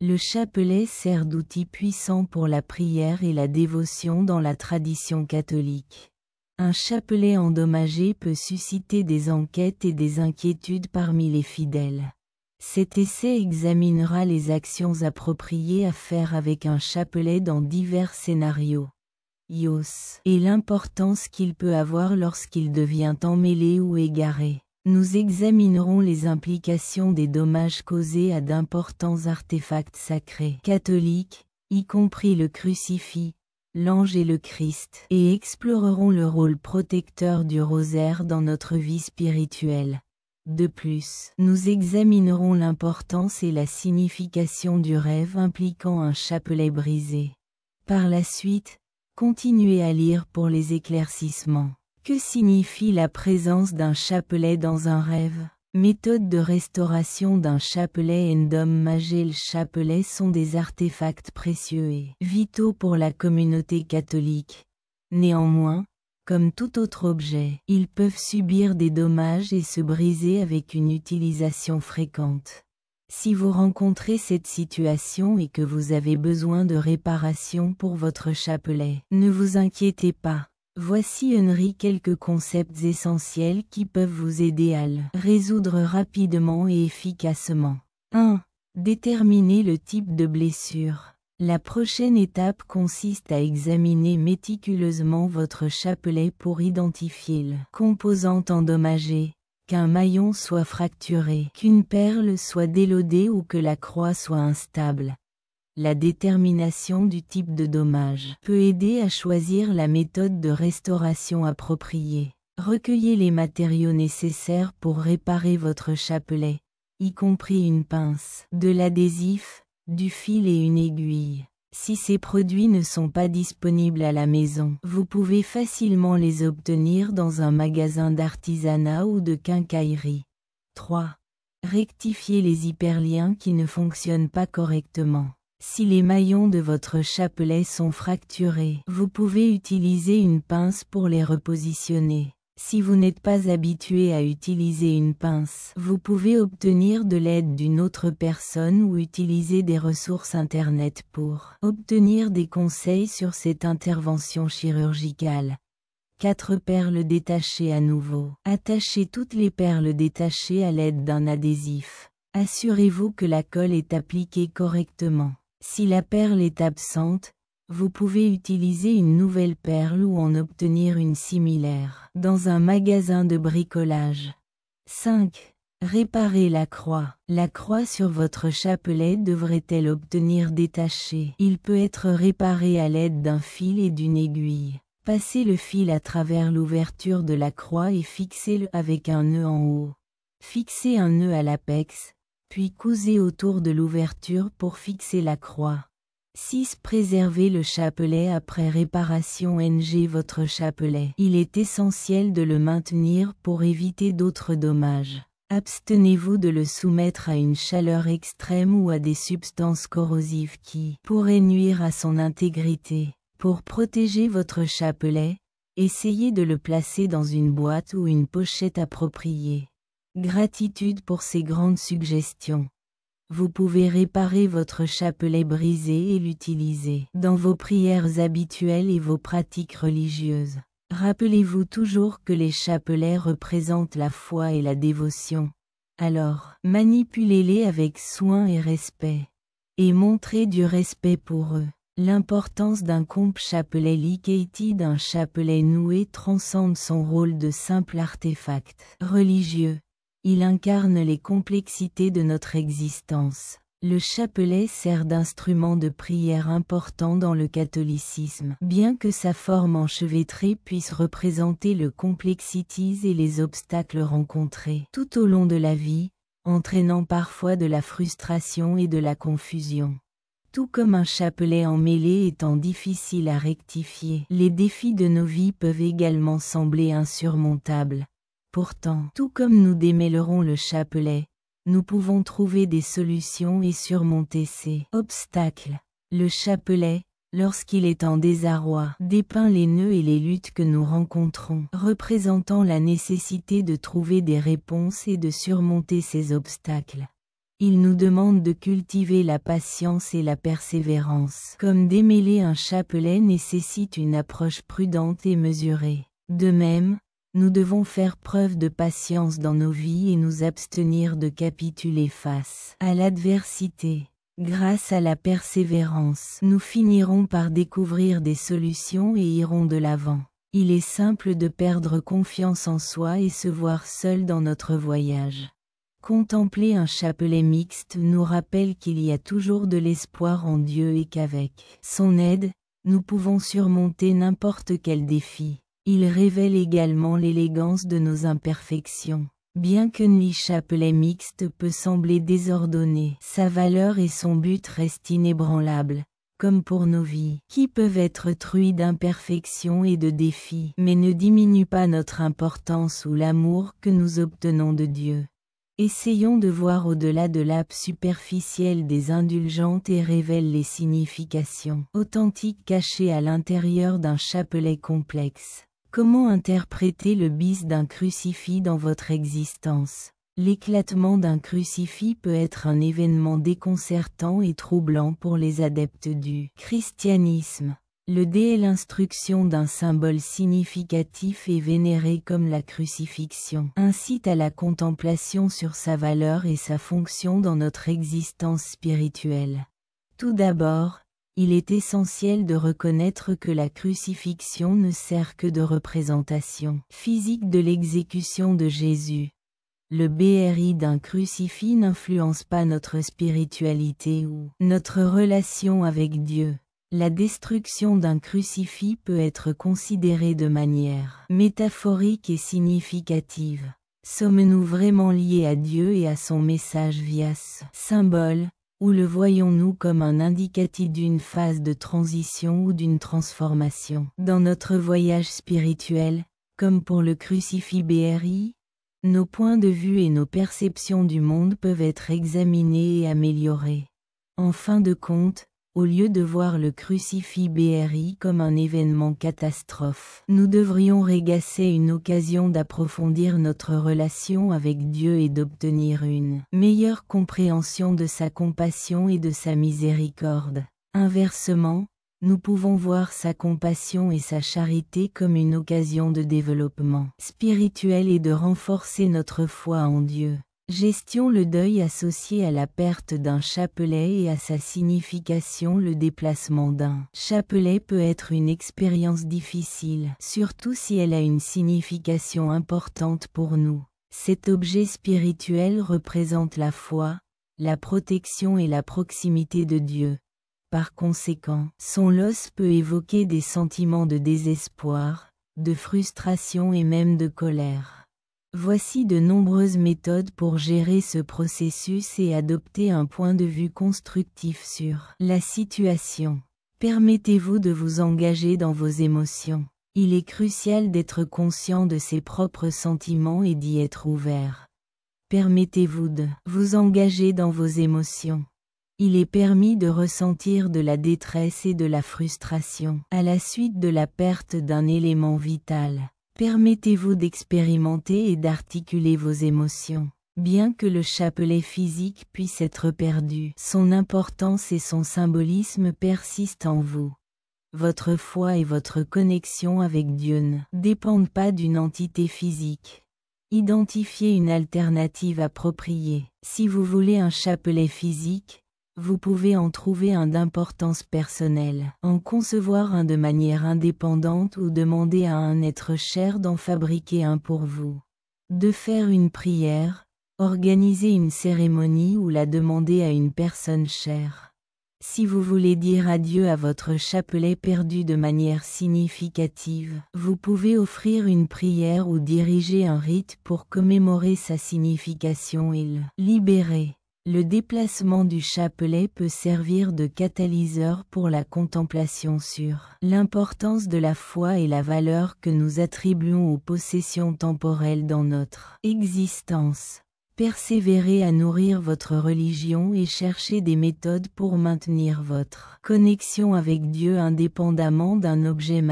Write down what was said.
Le chapelet sert d'outil puissant pour la prière et la dévotion dans la tradition catholique. Un chapelet endommagé peut susciter des enquêtes et des inquiétudes parmi les fidèles. Cet essai examinera les actions appropriées à faire avec un chapelet dans divers scénarios. Et l'importance qu'il peut avoir lorsqu'il devient emmêlé ou égaré. Nous examinerons les implications des dommages causés à d'importants artefacts sacrés catholiques, y compris le crucifix, l'ange et le Christ, et explorerons le rôle protecteur du rosaire dans notre vie spirituelle. De plus, nous examinerons l'importance et la signification du rêve impliquant un chapelet brisé. Par la suite, continuez à lire pour les éclaircissements. Que signifie la présence d'un chapelet dans un rêve? Méthode de restauration d'un chapelet endommagé. Les chapelets sont des artefacts précieux et vitaux pour la communauté catholique. Néanmoins, comme tout autre objet, ils peuvent subir des dommages et se briser avec une utilisation fréquente. Si vous rencontrez cette situation et que vous avez besoin de réparation pour votre chapelet, ne vous inquiétez pas. Voici quelques concepts essentiels qui peuvent vous aider à le résoudre rapidement et efficacement. 1. Déterminer le type de blessure. La prochaine étape consiste à examiner méticuleusement votre chapelet pour identifier les composantes endommagées, qu'un maillon soit fracturé, qu'une perle soit délodée ou que la croix soit instable. La détermination du type de dommage peut aider à choisir la méthode de restauration appropriée. Recueillez les matériaux nécessaires pour réparer votre chapelet, y compris une pince, de l'adhésif, du fil et une aiguille. Si ces produits ne sont pas disponibles à la maison, vous pouvez facilement les obtenir dans un magasin d'artisanat ou de quincaillerie. 3. Rectifiez les hyperliens qui ne fonctionnent pas correctement. Si les maillons de votre chapelet sont fracturés, vous pouvez utiliser une pince pour les repositionner. Si vous n'êtes pas habitué à utiliser une pince, vous pouvez obtenir de l'aide d'une autre personne ou utiliser des ressources Internet pour obtenir des conseils sur cette intervention chirurgicale. 4 perles détachées à nouveau. Attachez toutes les perles détachées à l'aide d'un adhésif. Assurez-vous que la colle est appliquée correctement. Si la perle est absente, vous pouvez utiliser une nouvelle perle ou en obtenir une similaire dans un magasin de bricolage. 5. Réparez la croix. La croix sur votre chapelet devrait-elle obtenir détachée? Il peut être réparé à l'aide d'un fil et d'une aiguille. Passez le fil à travers l'ouverture de la croix et fixez-le avec un nœud en haut. Fixez un nœud à l'apex, puis cousez autour de l'ouverture pour fixer la croix. 6. Préservez le chapelet après réparation. Votre chapelet. Il est essentiel de le maintenir pour éviter d'autres dommages. Abstenez-vous de le soumettre à une chaleur extrême ou à des substances corrosives qui pourraient nuire à son intégrité. Pour protéger votre chapelet, essayez de le placer dans une boîte ou une pochette appropriée. Gratitude pour ces grandes suggestions. Vous pouvez réparer votre chapelet brisé et l'utiliser dans vos prières habituelles et vos pratiques religieuses. Rappelez-vous toujours que les chapelets représentent la foi et la dévotion. Alors, manipulez-les avec soin et respect. Et montrez du respect pour eux. L'importance d'un comp chapelet Liketi d'un chapelet noué transcende son rôle de simple artefact religieux. Il incarne les complexités de notre existence. Le chapelet sert d'instrument de prière important dans le catholicisme, bien que sa forme enchevêtrée puisse représenter le complexities et les obstacles rencontrés tout au long de la vie, entraînant parfois de la frustration et de la confusion. Tout comme un chapelet emmêlé étant difficile à rectifier, les défis de nos vies peuvent également sembler insurmontables. Pourtant, tout comme nous démêlerons le chapelet, nous pouvons trouver des solutions et surmonter ces obstacles. Le chapelet, lorsqu'il est en désarroi, dépeint les nœuds et les luttes que nous rencontrons, représentant la nécessité de trouver des réponses et de surmonter ces obstacles. Il nous demande de cultiver la patience et la persévérance. Comme démêler un chapelet nécessite une approche prudente et mesurée. De même, nous devons faire preuve de patience dans nos vies et nous abstenir de capituler face à l'adversité. Grâce à la persévérance, nous finirons par découvrir des solutions et irons de l'avant. Il est simple de perdre confiance en soi et se voir seul dans notre voyage. Contempler un chapelet mixte nous rappelle qu'il y a toujours de l'espoir en Dieu et qu'avec son aide, nous pouvons surmonter n'importe quel défi. Il révèle également l'élégance de nos imperfections. Bien que le chapelet mixte peut sembler désordonné, sa valeur et son but restent inébranlables, comme pour nos vies, qui peuvent être truies d'imperfections et de défis, mais ne diminuent pas notre importance ou l'amour que nous obtenons de Dieu. Essayons de voir au-delà de l'âme superficielle des indulgentes et révèle les significations authentiques cachées à l'intérieur d'un chapelet complexe. Comment interpréter le bis d'un crucifix dans votre existence? L'éclatement d'un crucifix peut être un événement déconcertant et troublant pour les adeptes du christianisme. Le dé est l'instruction d'un symbole significatif et vénéré comme la crucifixion, incite à la contemplation sur sa valeur et sa fonction dans notre existence spirituelle. Tout d'abord, il est essentiel de reconnaître que la crucifixion ne sert que de représentation physique de l'exécution de Jésus. Le BRI d'un crucifix n'influence pas notre spiritualité ou notre relation avec Dieu. La destruction d'un crucifix peut être considérée de manière métaphorique et significative. Sommes-nous vraiment liés à Dieu et à son message via ce symbole, ou le voyons-nous comme un indicatif d'une phase de transition ou d'une transformation? Dans notre voyage spirituel, comme pour le crucifix BRI, nos points de vue et nos perceptions du monde peuvent être examinés et améliorés. En fin de compte, au lieu de voir le crucifix BRI comme un événement catastrophe, nous devrions regarder une occasion d'approfondir notre relation avec Dieu et d'obtenir une meilleure compréhension de sa compassion et de sa miséricorde. Inversement, nous pouvons voir sa compassion et sa charité comme une occasion de développement spirituel et de renforcer notre foi en Dieu. Gestion le deuil associé à la perte d'un chapelet et à sa signification. Le déplacement d'un chapelet peut être une expérience difficile, surtout si elle a une signification importante pour nous. Cet objet spirituel représente la foi, la protection et la proximité de Dieu. Par conséquent, son loss peut évoquer des sentiments de désespoir, de frustration et même de colère. Voici de nombreuses méthodes pour gérer ce processus et adopter un point de vue constructif sur la situation. Permettez-vous de vous engager dans vos émotions. Il est crucial d'être conscient de ses propres sentiments et d'y être ouvert. Permettez-vous de vous engager dans vos émotions. Il est permis de ressentir de la détresse et de la frustration à la suite de la perte d'un élément vital. Permettez-vous d'expérimenter et d'articuler vos émotions. Bien que le chapelet physique puisse être perdu, son importance et son symbolisme persistent en vous. Votre foi et votre connexion avec Dieu ne dépendent pas d'une entité physique. Identifiez une alternative appropriée. Si vous voulez un chapelet physique, vous pouvez en trouver un d'importance personnelle, en concevoir un de manière indépendante ou demander à un être cher d'en fabriquer un pour vous. De faire une prière, organiser une cérémonie ou la demander à une personne chère. Si vous voulez dire adieu à votre chapelet perdu de manière significative, vous pouvez offrir une prière ou diriger un rite pour commémorer sa signification et le libérer. Le déplacement du chapelet peut servir de catalyseur pour la contemplation sur l'importance de la foi et la valeur que nous attribuons aux possessions temporelles dans notre existence. Persévérez à nourrir votre religion et cherchez des méthodes pour maintenir votre connexion avec Dieu indépendamment d'un objet matériel.